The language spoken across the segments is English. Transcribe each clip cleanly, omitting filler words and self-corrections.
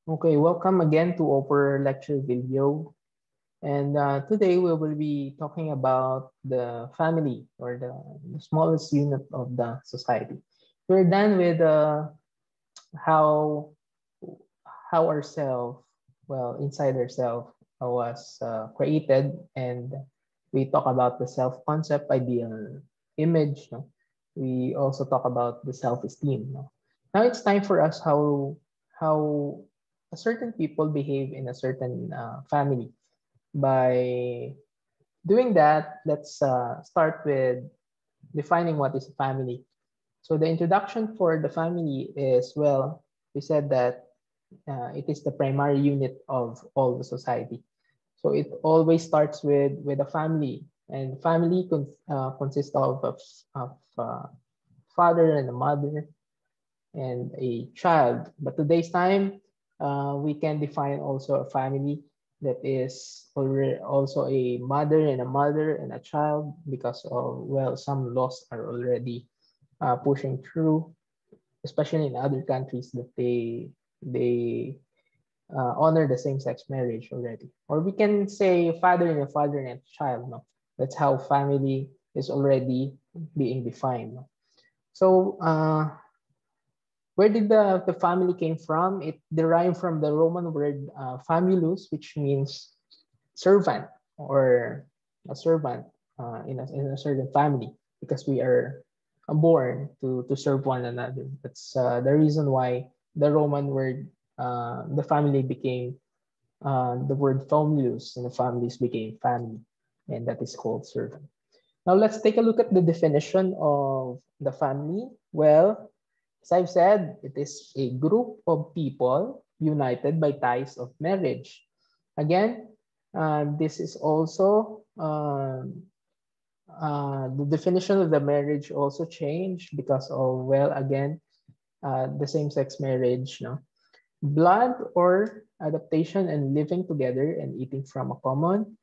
Okay, welcome again to our lecture video. And today we will be talking about the family or the smallest unit of the society. We're done with how how ourselves, well, inside ourselves was created, and we talk about the self concept, ideal image. No? We also talk about the self esteem. No? Now it's time for us how a certain people behave in a certain family. By doing that, let's start with defining what is a family. So the introduction for the family is, well, we said that it is the primary unit of all the society. So it always starts with a family, and family consists of father and a mother and a child. But today's time, we can define also a family that is already also a mother and a child, because of, well, some laws are already pushing through, especially in other countries, that they honor the same-sex marriage already. Or we can say father and a child. No, that's how family is already being defined. No? So where did the family came from? It derived from the Roman word famulus, which means servant, or a servant in a certain family, because we are born to serve one another. That's the reason why the Roman word, the family became the word famulus, and the families became family, and that is called servant. Now let's take a look at the definition of the family. Well, as I've said, it is a group of people united by ties of marriage. Again, this is also the definition of the marriage also changed because of, well, again, the same-sex marriage. No, blood or adaptation and living together and eating from a common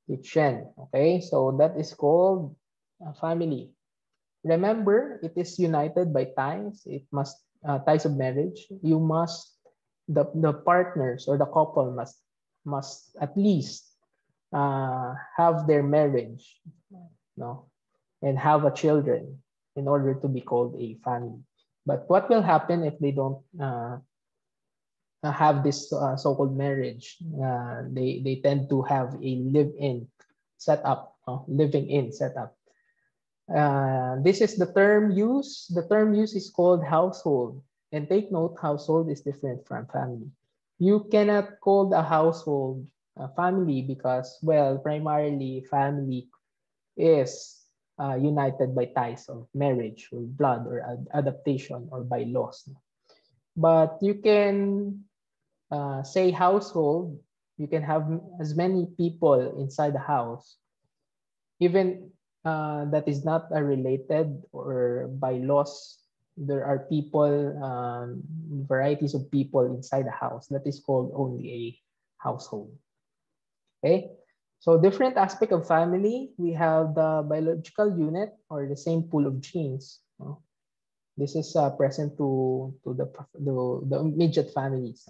kitchen. Okay, so that is called a family. Remember, it is united by ties. It must ties of marriage. You must the partners or the couple must at least have their marriage, no, and have a children in order to be called a family. But what will happen if they don't have this so-called marriage? They tend to have a live-in setup, living in setup. This is the term used. The term used is called household. And take note, household is different from family. You cannot call a household a family because, well, primarily family is united by ties of marriage or blood or adaptation or by laws. But you can say household. You can have as many people inside the house, even that is not related or by laws. There are people, varieties of people inside the house. That is called only a household. Okay. So different aspect of family. We have the biological unit or the same pool of genes. This is present to the immediate families.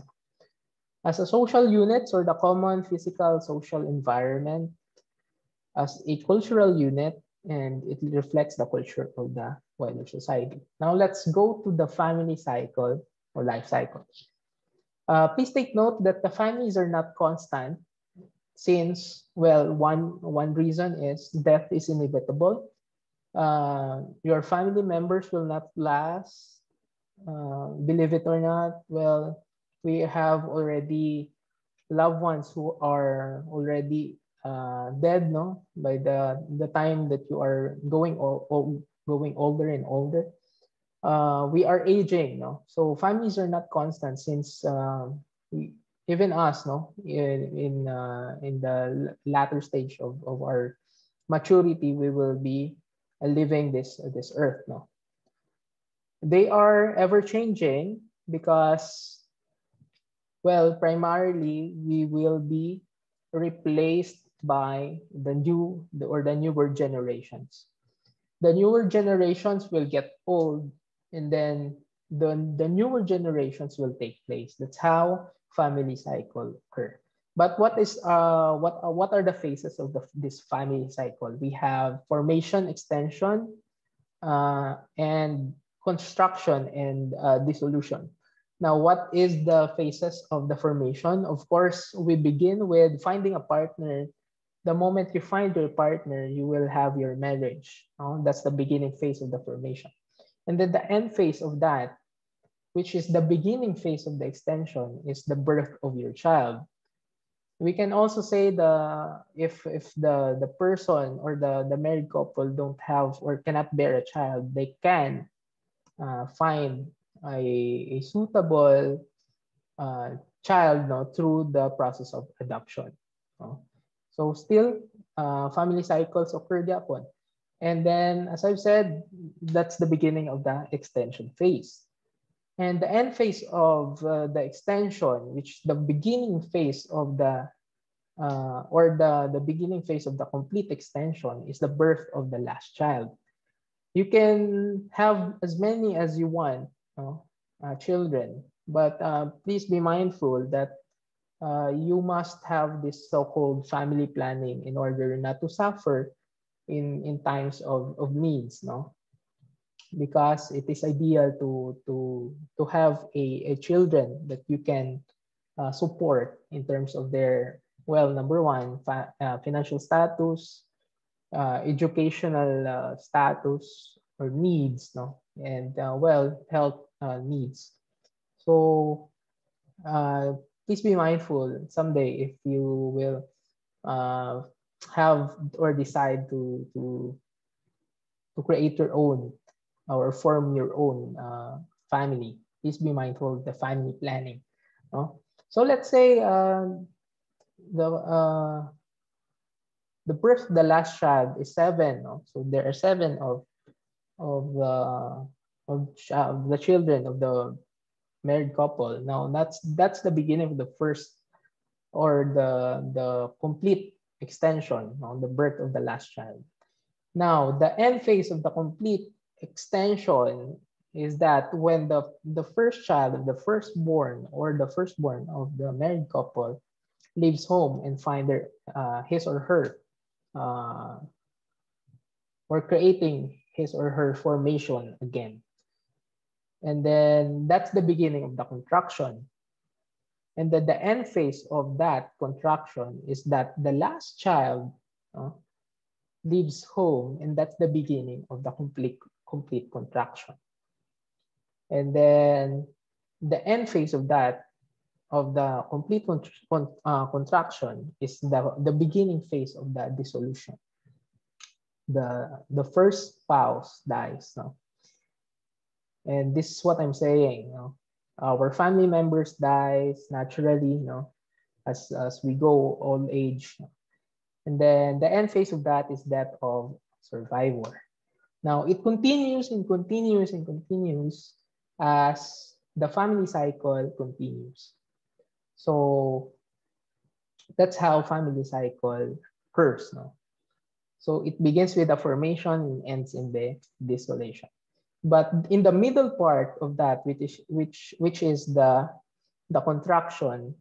As a social units or the common physical social environment, as a cultural unit, and it reflects the culture of the wider society. Now let's go to the family cycle or life cycle. Please take note that the families are not constant, since, well, one reason is death is inevitable. Your family members will not last. Believe it or not, well, we have already loved ones who are already dead, no, by the time that you are going older and older. We are aging, no, so families are not constant, since we, even us, no, in the latter stage of our maturity, we will be living this earth, no. They are ever changing because, well, primarily we will be replaced by the newer generations. The newer generations will get old, and then the newer generations will take place. That's how family cycle occur. But what are the phases of this family cycle? We have formation, extension, and construction and dissolution. Now, what is the phases of the formation? Of course, we begin with finding a partner. The moment you find your partner, you will have your marriage. That's the beginning phase of the formation. And then the end phase of that, which is the beginning phase of the extension, is the birth of your child. We can also say if the person or the married couple don't have or cannot bear a child, they can find a suitable child, no, through the process of adoption. No? So still, family cycles occur yapon. And then, as I've said, that's the beginning of the extension phase. And the end phase of the extension, which the beginning phase of the beginning phase of the complete extension, is the birth of the last child. You can have as many as you want, children, but please be mindful that you must have this so-called family planning in order not to suffer in times of needs, no? Because it is ideal to have a children that you can support in terms of their, well, number one, financial status, educational status or needs, no, and well, health needs. So please be mindful someday if you will have or decide to create your own or form your own family. Please be mindful of the family planning. No? So let's say the birth of the last child is 7. No? So there are 7 of the children of the married couple. Now that's the beginning of the first or the complete extension on the birth of the last child. Now the end phase of the complete extension is that when the first child of the firstborn or the firstborn of the married couple leaves home and find his or her or creating his or her formation again. And then that's the beginning of the contraction. And then the end phase of that contraction is that the last child leaves home, and that's the beginning of the complete contraction. And then the end phase of that, of the complete contraction, is the beginning phase of the dissolution. The first spouse dies. No? And this is what I'm saying. Our family members dies naturally, as we go old age. And then the end phase of that is that of survivor. Now it continues and continues and continues as the family cycle continues. So that's how family cycle occurs. No? So it begins with the formation and ends in the dissolution. But in the middle part of that, which is the contraction,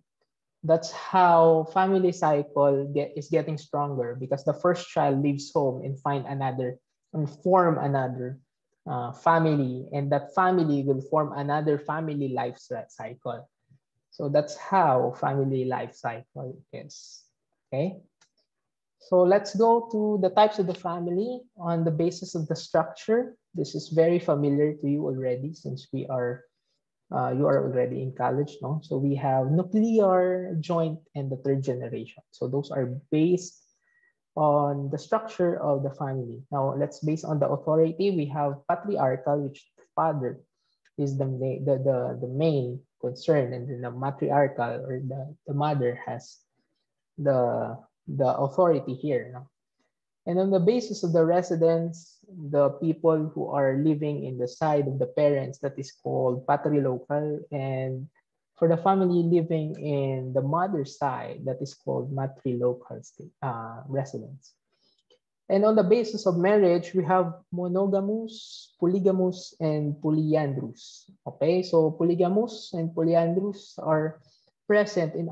that's how family cycle is getting stronger, because the first child leaves home and find another and form another family, and that family will form another family life cycle. So that's how family life cycle is. Okay. So let's go to the types of the family on the basis of the structure. This is very familiar to you already since you are already in college, no? So we have nuclear, joint, and the third generation. So those are based on the structure of the family. Now let's base on the authority. We have patriarchal, which the father is the main concern, and then the matriarchal, or the mother, has the authority here. No? And on the basis of the residence, the people who are living in the side of the parents, that is called patrilocal. And for the family living in the mother's side, that is called matrilocal residence. And on the basis of marriage, we have monogamous, polygamous, and polyandrous. Okay, so polygamous and polyandrous are present uh,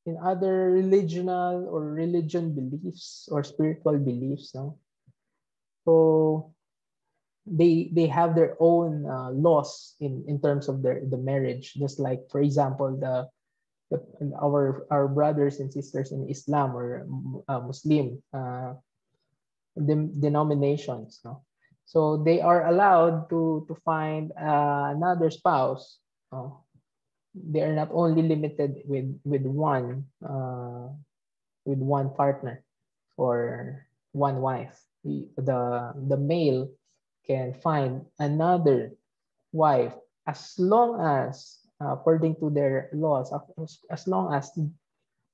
in other religional or religion beliefs or spiritual beliefs. No? So they have their own laws in terms of the marriage. Just like, for example, the our brothers and sisters in Islam or Muslim denominations. No? So they are allowed to find another spouse. They are not only limited with one partner or one wife. The male can find another wife as long as, according to their laws, as long as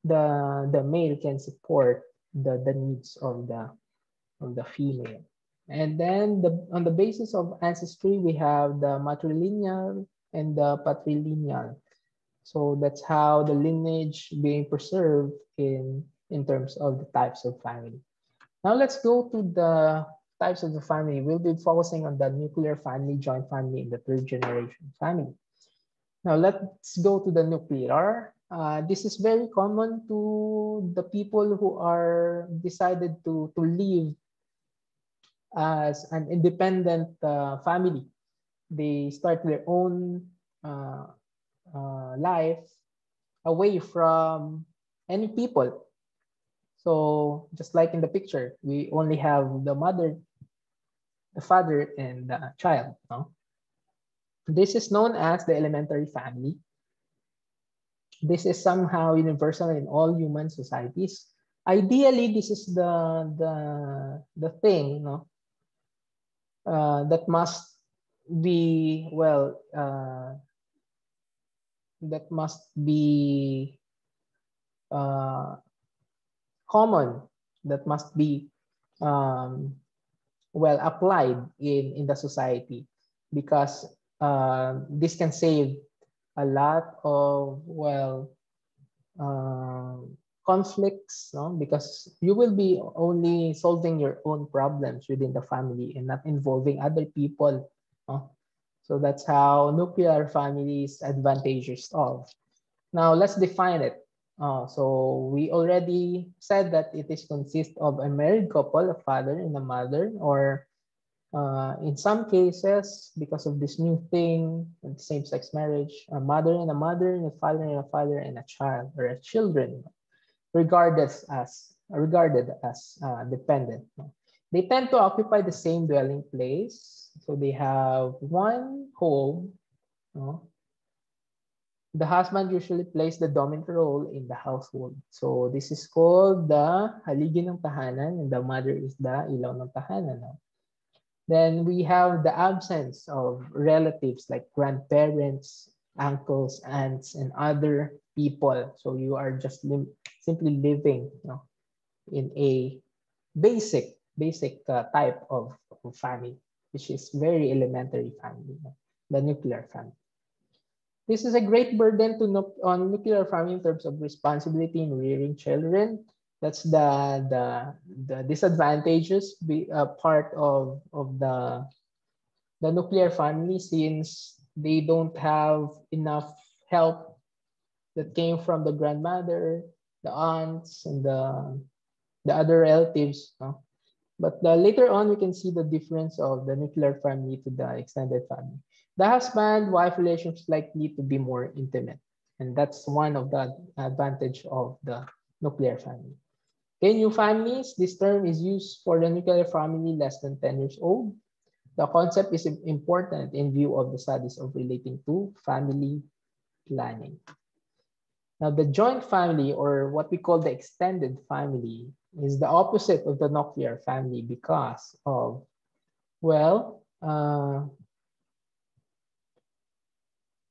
the male can support the needs of the female. And then on the basis of ancestry, we have the matrilineal and the patrilineal. So that's how the lineage being preserved in terms of the types of family. Now let's go to the types of the family. We'll be focusing on the nuclear family, joint family, and the third generation family. Now let's go to the nuclear. This is very common to the people who are decided to live as an independent family. They start their own life away from any people. So just like in the picture, we only have the mother, the father, and the child. No? This is known as the elementary family. This is somehow universal in all human societies. Ideally, this is the thing, no, that must be that must be common, that must be well applied in the society, because this can save a lot of conflicts, no? Because you will be only solving your own problems within the family and not involving other people, no? So that's how nuclear family is advantageous of. Now let's define it. So we already said that it is consist of a married couple, a father and a mother, or in some cases, because of this new thing, same-sex marriage, a mother and a mother, and a father and a father, and a child or a children, regarded as dependent. They tend to occupy the same dwelling place, so they have one home. The husband usually plays the dominant role in the household. So this is called the haligi ng tahanan, and the mother is the ilaw ng tahanan. Then we have the absence of relatives like grandparents, uncles, aunts, and other people. So you are just simply living, in a basic type of family, which is very elementary family, the nuclear family. This is a great burden on nuclear family in terms of responsibility in rearing children. That's the disadvantageous part of the nuclear family, since they don't have enough help that came from the grandmother, the aunts, and the other relatives. No? But later on, we can see the difference of the nuclear family to the extended family. The husband-wife relationship is likely to be more intimate, and that's one of the advantage of the nuclear family. In new families, this term is used for the nuclear family less than 10 years old. The concept is important in view of the studies of relating to family planning. Now, the joint family, or what we call the extended family, is the opposite of the nuclear family because of,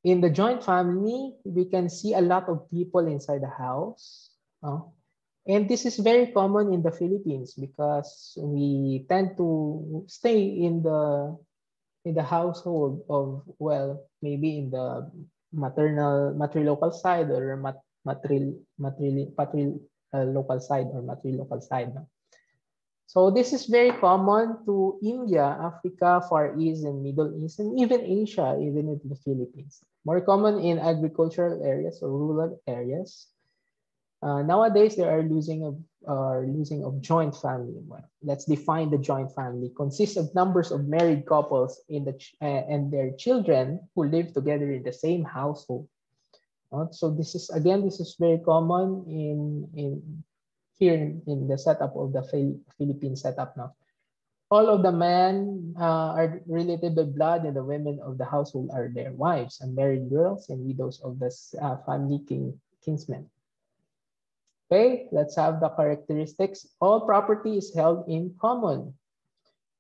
in the joint family, we can see a lot of people inside the house. And this is very common in the Philippines because we tend to stay in the household of, maybe in the matrilocal side or local side or matrilocal side. So this is very common to India, Africa, Far East, and Middle East, and even Asia, even in the Philippines. More common in agricultural areas or rural areas. Nowadays, there are losing of joint family. Well, let's define the joint family. Consists of numbers of married couples and their children who live together in the same household. So this is very common in here in the setup of the Philippine setup now. All of the men are related by blood, and the women of the household are their wives, and married girls and widows of the family kinsmen. Okay, let's have the characteristics. All property is held in common.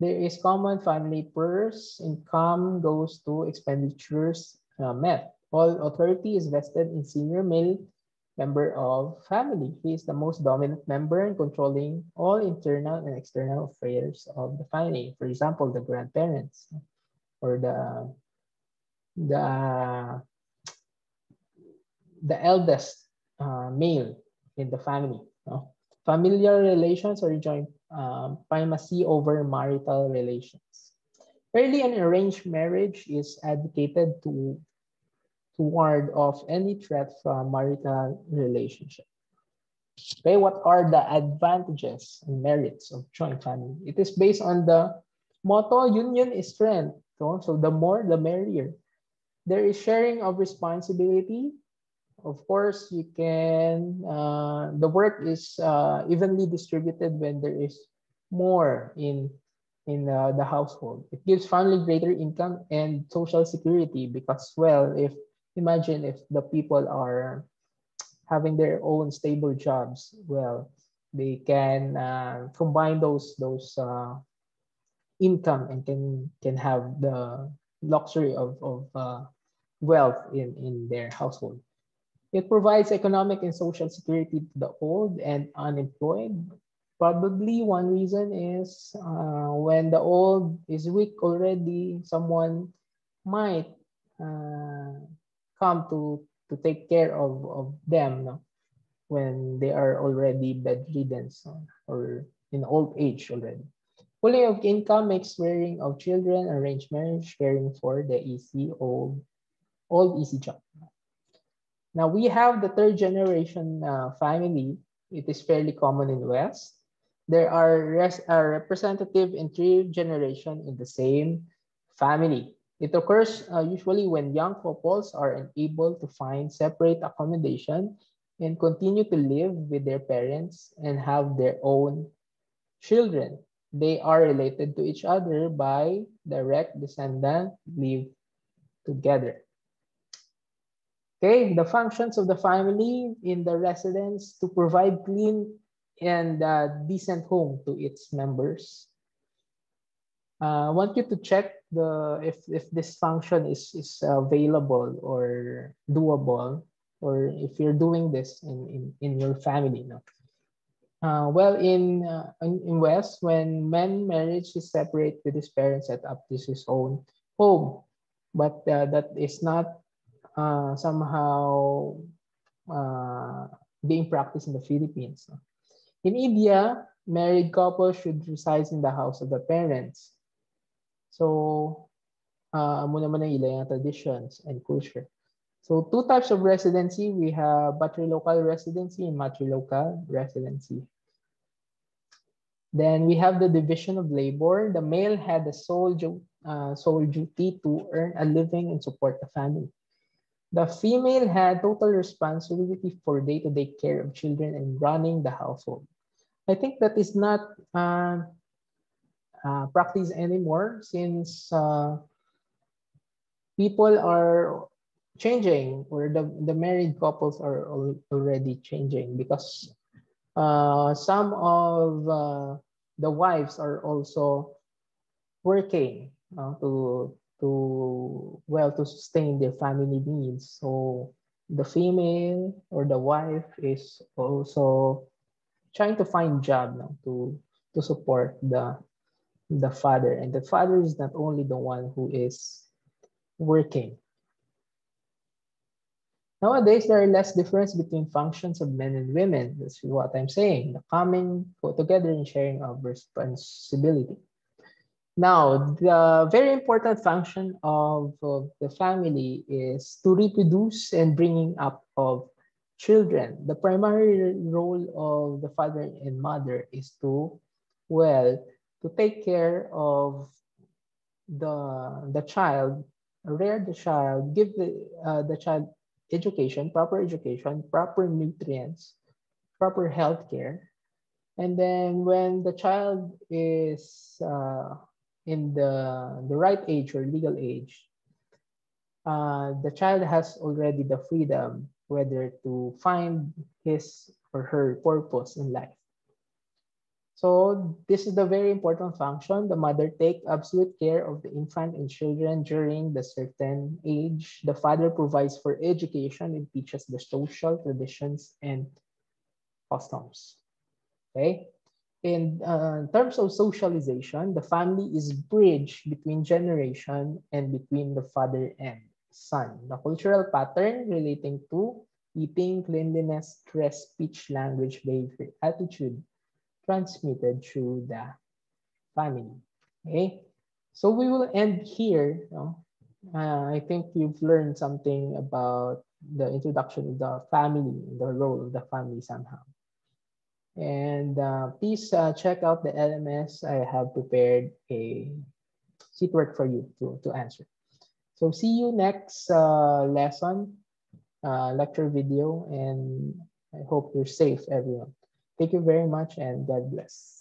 There is common family purse. Income goes to expenditures met. All authority is vested in senior male member of family. He is the most dominant member in controlling all internal and external affairs of the family. For example, the grandparents or the eldest male in the family. No? Familial relations or joint primacy over marital relations. Early and arranged marriage is advocated to ward off any threat from marital relationship. Okay, what are the advantages and merits of joint family? It is based on the motto, union is strength. So the more, the merrier. There is sharing of responsibility. Of course, the work is evenly distributed when there is more in the household. It gives family greater income and social security because, well, imagine if the people are having their own stable jobs, well, they can combine those income and can have the luxury of wealth in their household. It provides economic and social security to the old and unemployed. Probably one reason is when the old is weak already, someone might come to take care of them, no? When they are already bedridden, so, or in old age already. Pooling of income makes rearing of children, arranged marriage, caring for the old easy job. Now we have the third generation family. It is fairly common in West. There are representative in three generations in the same family. It occurs usually when young couples are unable to find separate accommodation and continue to live with their parents and have their own children. They are related to each other by direct descendant, live together. Okay, the functions of the family in the residence to provide clean and decent home to its members. I want you to check if this function is available or doable, or if you're doing this in your family. No? Well, in West, when man marriage is separate with his parents, set up this his own home, but that is not somehow being practiced in the Philippines. In India, married couples should reside in the house of the parents. So, muna muna ilang traditions and culture. So, two types of residency. We have patrilocal residency and matrilocal residency. Then we have the division of labor. The male had the sole duty to earn a living and support the family. The female had total responsibility for day-to-day care of children and running the household. I think that is not practiced anymore since people are changing, or the married couples are already changing, because some of the wives are also working to sustain their family needs. So the female or the wife is also trying to find job now to support the father, and the father is not only the one who is working. Nowadays, there are less difference between functions of men and women. That's what I'm saying. The coming together and sharing of responsibility. Now, the very important function of the family is to reproduce and bringing up of children. The primary role of the father and mother is to, well, to take care of the child, rear the child, give the child education, proper nutrients, proper health care. And then when the child is in the right age or legal age, the child has already the freedom whether to find his or her purpose in life. So this is the very important function. The mother take absolute care of the infant and children during the certain age. The father provides for education and teaches the social traditions and customs. Okay. In terms of socialization, the family is bridge between generation and between the father and son. The cultural pattern relating to eating, cleanliness, dress, speech, language, behavior, attitude, transmitted through the family. Okay, so we will end here. I think you've learned something about the introduction of the family, the role of the family somehow. And please check out the LMS. I have prepared a sheet work for you to answer. So see you next lesson, lecture video, and I hope you're safe, everyone. Thank you very much and God bless.